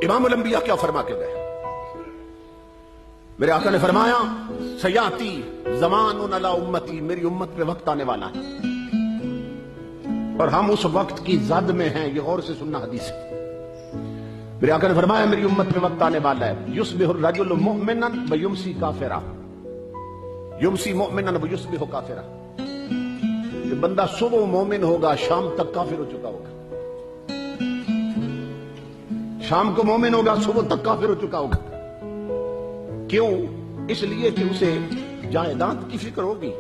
امام الانبیاء کیا فرما کے گئے؟ میرے آقا نے فرمایا سیاتی زمان علی امتی، میری امت پہ وقت آنے والا ہے اور ہم اس وقت کی زد میں ہیں. یہ غور سے سننا حدیث ہے. میرے آقا نے فرمایا میری امت پہ وقت آنے والا ہے یصبح الرجل مؤمنا ویمسی کافرا، یمسی مؤمنا ویصبح کافرا. یہ بندہ صبح مومن ہوگا شام تک کافر ہو چکا ہوگا. شام کو مومن ہوگا صبح تک کافر ہو چکا ہوگا. کیوں؟ اس لیے کہ اسے جائیداد کی فکر ہوگی،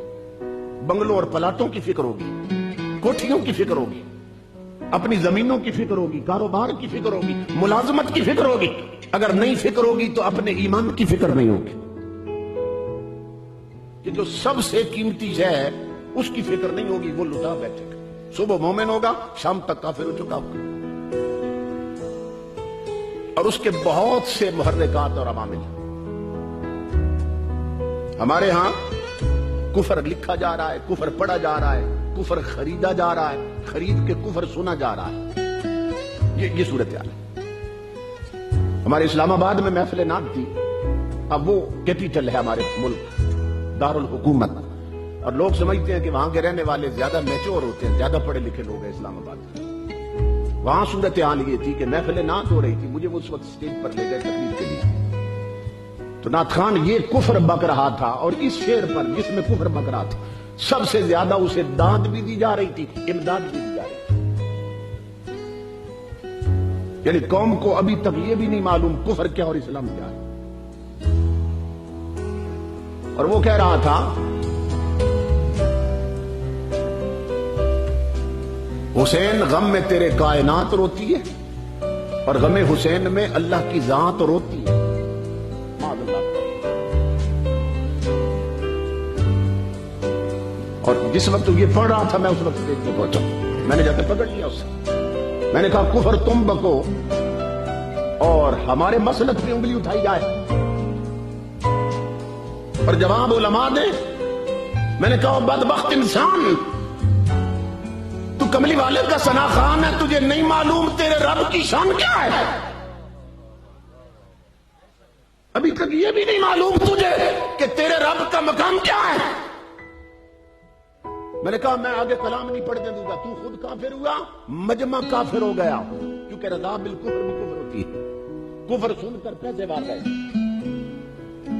بنگلوں اور پلاٹوں کی فکر ہوگی، کوٹھیوں کی فکر ہوگی، اپنی زمینوں کی فکر ہوگی، کاروبار کی فکر ہوگی، ملازمت کی فکر ہوگی. اگر نہیں فکر ہوگی تو اپنے ایمان کی فکر نہیں ہوگی کہ جو سب سے قیمتی ہے اس کی فکر نہیں ہوگی، وہ لٹا بیٹھے گا. صبح مومن ہوگا شام تک کافر ہو چکا ہوگا. اور اس کے بہت سے محرکات اور عوامل. ہمارے ہاں کفر لکھا جا رہا ہے، کفر پڑھا جا رہا ہے، کفر خریدا جا رہا ہے، خرید کے کفر سنا جا رہا ہے. یہ صورتحال ہے. ہمارے اسلام آباد میں محفل نعت تھی. اب وہ کیپیٹل ہے ہمارے ملک، دارالحکومت، اور لوگ سمجھتے ہیں کہ وہاں کے رہنے والے زیادہ میچور ہوتے ہیں، زیادہ پڑھے لکھے لوگ ہیں اسلام آباد میں. وہاں صورتحال یہ تھی کہ محفل نعت ہو رہی تھی. مجھے وہ اس وقت اسٹیج پر لے گئے تقریر کے لیے. تو نعت خان یہ کفر بک رہا تھا اور اس شعر پر جس میں کفر بک رہا تھا سب سے زیادہ اسے داد بھی دی جا رہی تھی، امداد بھی دی جا رہی تھی. یعنی قوم کو ابھی تک یہ بھی نہیں معلوم کفر کیا اور اسلام کیا ہے. اور وہ کہہ رہا تھا حسین غم میں تیرے کائنات روتی ہے اور غم حسین میں اللہ کی ذات روتی ہے. اور جس وقت یہ پڑھ رہا تھا میں اس وقت اسٹیج پہ پہنچا. میں نے جا کے پکڑ لیا اسے. میں نے کہا کفر تم بکو اور ہمارے مسلک پہ انگلی اٹھائی جائے اور جواب علماء دے. میں نے کہا بدبخت انسان، تو کملی والے کا ثنا خان ہے، تجھے نہیں معلوم تیرے رب کی شان کیا ہے؟ ابھی تک یہ بھی نہیں معلوم تجھے کہ تیرے رب کا مقام کیا ہے. میں نے کہا میں آگے کلام نہیں پڑھنے دوں گا. تو خود کافر ہوا، مجمع کافر ہو گیا، کیونکہ رضا بالکفر بھی کفر ہوتی ہے. کفر سن کر پیسے مار گئے.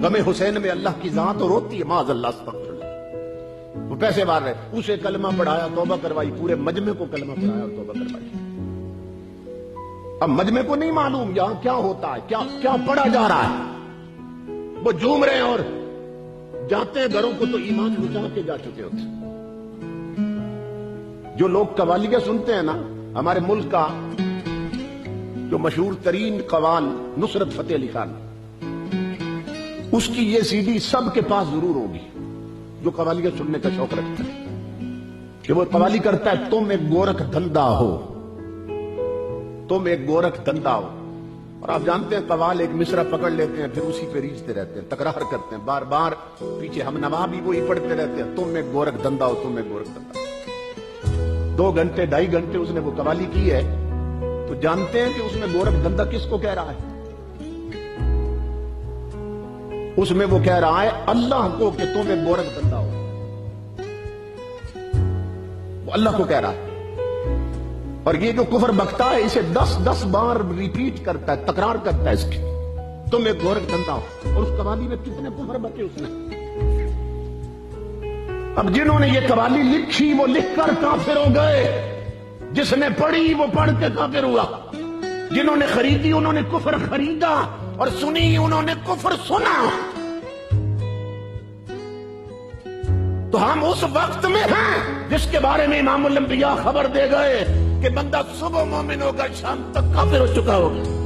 غم حسین میں اللہ کی ذات روتی ہے، معاذ اللہ استغفر اللہ. وہ پیسے مار رہے. اسے کلمہ پڑھایا، توبہ کروائی، پورے مجمع کو کلمہ پڑھایا اور توبہ کروائی. اب مجمع کو نہیں معلوم یہاں کیا ہوتا ہے، کیا پڑھا جا رہا ہے. وہ جھوم رہے ہیں اور جاتے ہیں گھروں کو تو ایمان لٹا کے جا چکے ہوتے. جو لوگ قوالیاں سنتے ہیں نا، ہمارے ملک کا جو مشہور ترین قوال نصرت فتح علی خان، اس کی یہ سی ڈی سب کے پاس ضرور ہوگی جو قوالیاں سننے کا شوق رکھتا ہے. کہ وہ قوالی کرتا ہے تم ایک گورکھ دھندا ہو، تم ایک گورکھ دھندا ہو. اور آپ جانتے ہیں قوال ایک مصرع پکڑ لیتے ہیں پھر اسی پہ ریچھتے رہتے ہیں، تکرار کرتے ہیں بار بار. پیچھے ہم نوا بھی وہی پڑھتے رہتے ہیں تم ایک گورکھ دھندا ہو، تم ایک گورکھ دھندا ہو. 2 گھنٹے 2.5 گھنٹے اس نے وہ قوالی کی ہے. تو جانتے ہیں کہ اس میں گورکھ دھندا کس کو کہہ رہا ہے؟ اس میں وہ کہہ رہا ہے اللہ کو کہ تم ایک گورکھ دھندا ہو. وہ اللہ کو کہہ رہا ہے. اور یہ جو کفر بکتا ہے اسے 10 بار ریپیٹ کرتا ہے، تکرار کرتا ہے اس کی، تم ایک گورکھ دھندا ہو. اور اس قوالی میں کتنے کفر بکے اس نے. اب جنہوں نے یہ قوالی لکھی وہ لکھ کر کافر ہو گئے، جس نے پڑھی وہ پڑھ کے کافر ہوا. جنہوں نے خریدی انہوں نے کفر خریدا اور سنی انہوں نے کفر سنا. تو ہم اس وقت میں ہیں جس کے بارے میں امام الانبیاء خبر دے گئے کہ بندہ صبح مومن ہوگا شام تک کافر ہو چکا ہوگا.